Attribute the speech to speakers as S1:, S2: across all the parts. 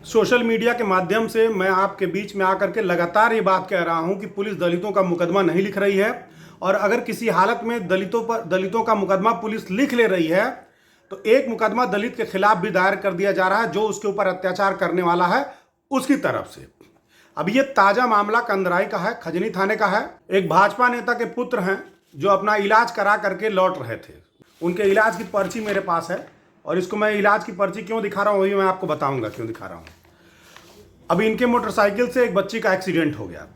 S1: Social media के माध्यम से मैं आपके बीच में आकर के लगातार ये बात कह रहा हूं कि पुलिस दलितों का मुकदमा नहीं लिख रही है। और अगर किसी हालत में दलितों का मुकदमा पुलिस लिख ले रही है तो एक मुकदमा दलित के खिलाफ भी दायर कर दिया जा रहा है जो उसके ऊपर अत्याचार करने वाला है उसकी तरफ से। अब ये ताजा मामला कंदराई का है, खजनी थाने का है। एक भाजपा नेता के पुत्र हैं जो अपना इलाज करा करके लौट रहे थे। उनके इलाज की पर्ची मेरे पास है और इसको मैं इलाज की पर्ची क्यों दिखा रहा हूं वही मैं आपको बताऊंगा क्यों दिखा रहा हूं। अभी इनके मोटरसाइकिल से एक बच्ची का एक्सीडेंट हो गया।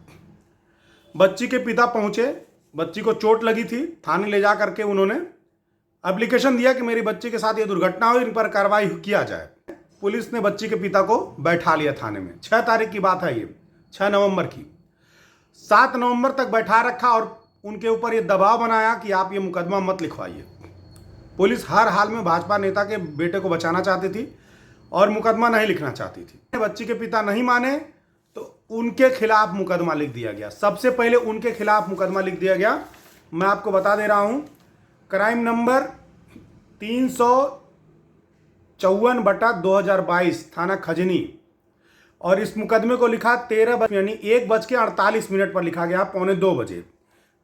S1: बच्ची के पिता पहुंचे, बच्ची को चोट लगी थी, थाने ले जा करके उन्होंने एप्लीकेशन दिया कि मेरी बच्ची के साथ ये दुर्घटना हुई, इन पर कार्रवाई किया जाए। पुलिस ने बच्ची के पिता को बैठा लिया थाने में। 6 तारीख की बात है, ये 6 नवंबर की। 7 नवंबर तक बैठा रखा और उनके ऊपर ये दबाव बनाया कि आप ये मुकदमा मत लिखवाइए। पुलिस हर हाल में भाजपा नेता के बेटे को बचाना चाहती थी और मुकदमा नहीं लिखना चाहती थी। बच्ची के पिता नहीं माने तो उनके खिलाफ मुकदमा लिख दिया गया। सबसे पहले उनके खिलाफ मुकदमा लिख दिया गया। मैं आपको बता दे रहा हूं, क्राइम नंबर 354/2022 थाना खजनी। और इस मुकदमे को लिखा 13 बजे यानी 1:48 पर लिखा गया, 1:45 बजे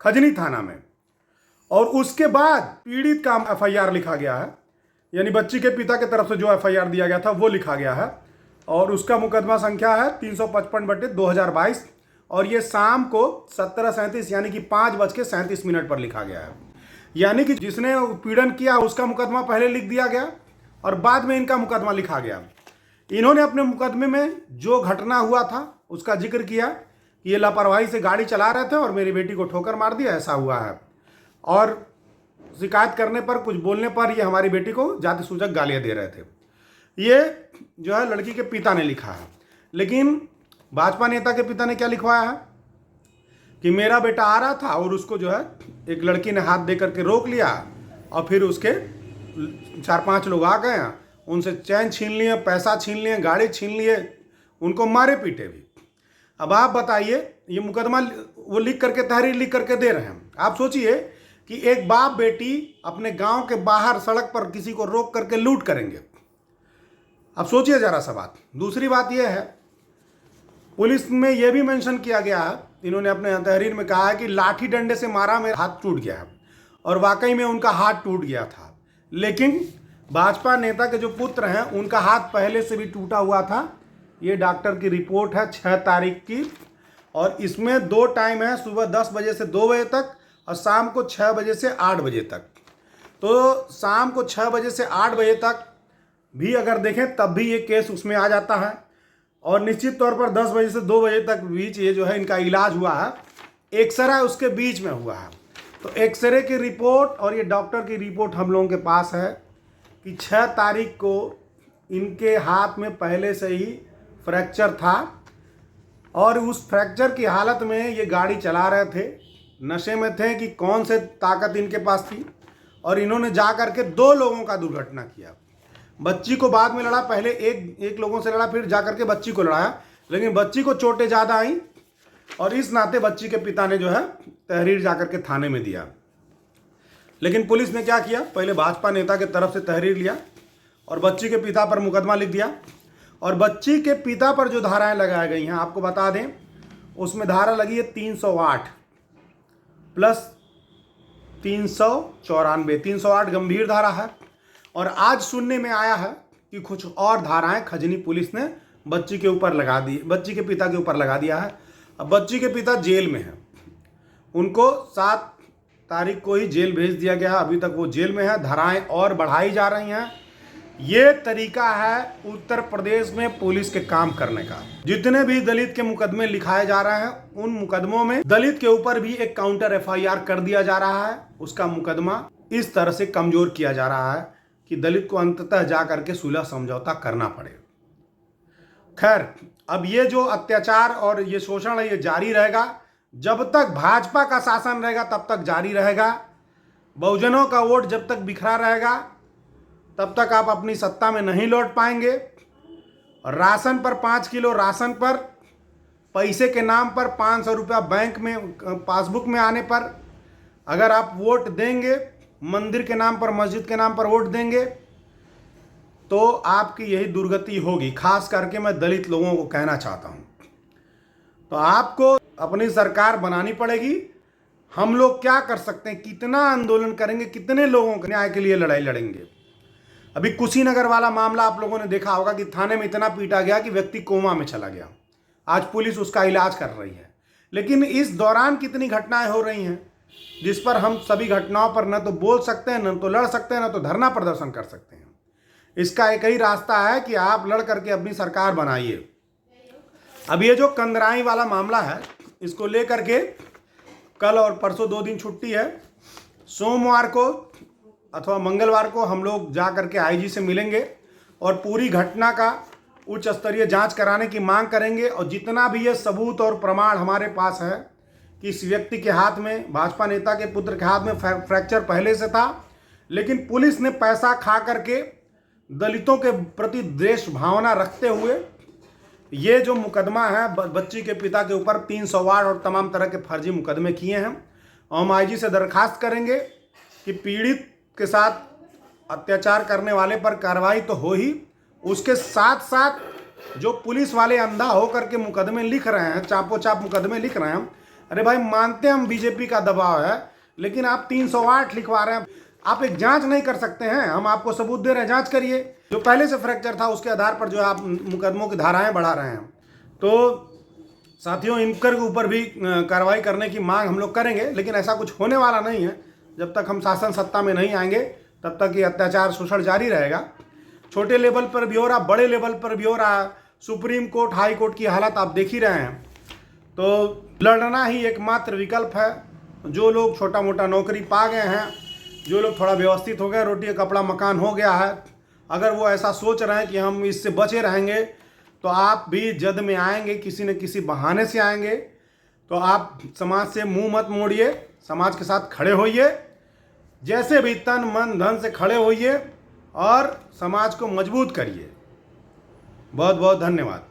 S1: खजनी थाना में। और उसके बाद पीड़ित का एफआईआर लिखा गया है, यानी बच्ची के पिता की तरफ से जो एफआईआर दिया गया था वो लिखा गया है। और उसका मुकदमा संख्या है 355/2022 और ये शाम को 17:37 यानी कि 5:37 पर लिखा गया है। यानी कि जिसने पीड़न किया उसका मुकदमा पहले लिख दिया गया और बाद में इनका मुकदमा लिखा गया। इन्होंने अपने मुकदमे में जो घटना हुआ था उसका जिक्र किया कि ये लापरवाही से गाड़ी चला रहे थे और मेरी बेटी को ठोकर मार दिया, ऐसा हुआ है। और शिकायत करने पर, कुछ बोलने पर ये हमारी बेटी को जाति सूचक गालियां दे रहे थे। ये जो है लड़की के पिता ने लिखा है। लेकिन भाजपा नेता के पिता ने क्या लिखवाया है कि मेरा बेटा आ रहा था और उसको जो है एक लड़की ने हाथ दे करके रोक लिया और फिर उसके 4-5 लोग आ गए, उनसे चैन छीन लिए, पैसा छीन लिए, गाड़ी छीन लिए, उनको मारे पीटे भी। अब आप बताइए, ये मुकदमा वो लिख करके, तहरीर लिख करके दे रहे हैं। आप सोचिए कि एक बाप बेटी अपने गांव के बाहर सड़क पर किसी को रोक करके लूट करेंगे। अब सोचिए जरा सा बात। दूसरी बात यह है, पुलिस में यह भी मेंशन किया गया है, इन्होंने अपने तहरीर में कहा है कि लाठी डंडे से मारा, मेरा हाथ टूट गया है। और वाकई में उनका हाथ टूट गया था। लेकिन भाजपा नेता के जो पुत्र हैं उनका हाथ पहले से भी टूटा हुआ था। ये डॉक्टर की रिपोर्ट है 6 तारीख की और इसमें 2 टाइम है, सुबह 10 बजे से 2 बजे तक और शाम को 6 बजे से 8 बजे तक। तो शाम को 6 बजे से 8 बजे तक भी अगर देखें तब भी ये केस उसमें आ जाता है। और निश्चित तौर पर 10 बजे से 2 बजे तक बीच ये जो है इनका इलाज हुआ है। एक्सरे उसके बीच में हुआ है। तो एक्सरे की रिपोर्ट और ये डॉक्टर की रिपोर्ट हम लोगों के पास है कि 6 तारीख को इनके हाथ में पहले से ही फ्रैक्चर था और उस फ्रैक्चर की हालत में ये गाड़ी चला रहे थे, नशे में थे कि कौन से ताकत इनके पास थी। और इन्होंने जा करके 2 लोगों का दुर्घटना किया। बच्ची को बाद में लड़ा, पहले एक लोगों से लड़ा, फिर जा करके बच्ची को लड़ाया, लेकिन बच्ची को चोटें ज़्यादा आई और इस नाते बच्ची के पिता ने जो है तहरीर जा करके थाने में दिया। लेकिन पुलिस ने क्या किया, पहले भाजपा नेता के तरफ से तहरीर लिया और बच्ची के पिता पर मुकदमा लिख दिया। और बच्ची के पिता पर जो धाराएं लगाई गई हैं आपको बता दें, उसमें धारा लगी है 308 प्लस 394, 308 गंभीर धारा है। और आज सुनने में आया है कि कुछ और धाराएं खजनी पुलिस ने बच्ची के ऊपर लगा दी, बच्ची के पिता के ऊपर लगा दिया है। अब बच्ची के पिता जेल में है, उनको 7 तारीख को ही जेल भेज दिया गया है, अभी तक वो जेल में है। धाराएं और बढ़ाई जा रही हैं। ये तरीका है उत्तर प्रदेश में पुलिस के काम करने का। जितने भी दलित के मुकदमे लिखाए जा रहे हैं उन मुकदमों में दलित के ऊपर भी एक काउंटर एफआईआर कर दिया जा रहा है। उसका मुकदमा इस तरह से कमजोर किया जा रहा है कि दलित को अंततः जा करके सुलह समझौता करना पड़े। खैर, अब ये जो अत्याचार और ये शोषण है ये जारी रहेगा। जब तक भाजपा का शासन रहेगा तब तक जारी रहेगा। बहुजनों का वोट जब तक बिखरा रहेगा तब तक आप अपनी सत्ता में नहीं लौट पाएंगे। राशन पर 5 किलो राशन पर, पैसे के नाम पर 500 रुपया बैंक में पासबुक में आने पर अगर आप वोट देंगे, मंदिर के नाम पर, मस्जिद के नाम पर वोट देंगे तो आपकी यही दुर्गति होगी। खास करके मैं दलित लोगों को कहना चाहता हूँ। तो आपको अपनी सरकार बनानी पड़ेगी। हम लोग क्या कर सकते हैं, कितना आंदोलन करेंगे, कितने लोगों के न्याय के लिए लड़ाई लड़ेंगे। अभी कुशीनगर वाला मामला आप लोगों ने देखा होगा कि थाने में इतना पीटा गया कि व्यक्ति कोमा में चला गया। आज पुलिस उसका इलाज कर रही है। लेकिन इस दौरान कितनी घटनाएं हो रही हैं जिस पर हम सभी घटनाओं पर न तो बोल सकते हैं, न तो लड़ सकते हैं, न तो धरना प्रदर्शन कर सकते हैं। इसका एक ही रास्ता है कि आप लड़ करके अपनी सरकार बनाइए। अब ये जो कंदराई वाला मामला है, इसको लेकर के कल और परसों 2 दिन छुट्टी है। सोमवार को अथवा मंगलवार को हम लोग जा करके आईजी से मिलेंगे और पूरी घटना का उच्च स्तरीय जांच कराने की मांग करेंगे। और जितना भी ये सबूत और प्रमाण हमारे पास है कि इस व्यक्ति के हाथ में, भाजपा नेता के पुत्र के हाथ में फ्रैक्चर पहले से था, लेकिन पुलिस ने पैसा खा करके दलितों के प्रति द्वेष भावना रखते हुए ये जो मुकदमा है बच्ची के पिता के ऊपर 308 और तमाम तरह के फर्जी मुकदमे किए हैं। हम आईजी से दरखास्त करेंगे कि पीड़ित के साथ अत्याचार करने वाले पर कार्रवाई तो हो ही, उसके साथ साथ जो पुलिस वाले अंधा होकर के मुकदमे लिख रहे हैं, चापो चाप मुकदमे लिख रहे हैं। अरे भाई, मानते हैं हम बीजेपी का दबाव है, लेकिन आप 308 लिखवा रहे हैं। आप एक जांच नहीं कर सकते हैं? हम आपको सबूत दे रहे हैं, जांच करिए। जो पहले से फ्रैक्चर था उसके आधार पर जो आप मुकदमों की धाराएं बढ़ा रहे हैं। तो साथियों, इनकर के ऊपर भी कार्रवाई करने की मांग हम लोग करेंगे, लेकिन ऐसा कुछ होने वाला नहीं है। जब तक हम शासन सत्ता में नहीं आएंगे तब तक ये अत्याचार शोषण जारी रहेगा। छोटे लेवल पर भी हो रहा, बड़े लेवल पर भी हो रहा। सुप्रीम कोर्ट, हाई कोर्ट की हालत आप देख ही रहे हैं। तो लड़ना ही एकमात्र विकल्प है। जो लोग छोटा मोटा नौकरी पा गए हैं, जो लोग थोड़ा व्यवस्थित हो गए, रोटी कपड़ा मकान हो गया है, अगर वो ऐसा सोच रहे हैं कि हम इससे बचे रहेंगे, तो आप भी जद में आएंगे, किसी न किसी बहाने से आएंगे। तो आप समाज से मुंह मत मोड़िए, समाज के साथ खड़े होइए, जैसे भी तन मन धन से खड़े होइए और समाज को मजबूत करिए। बहुत बहुत धन्यवाद।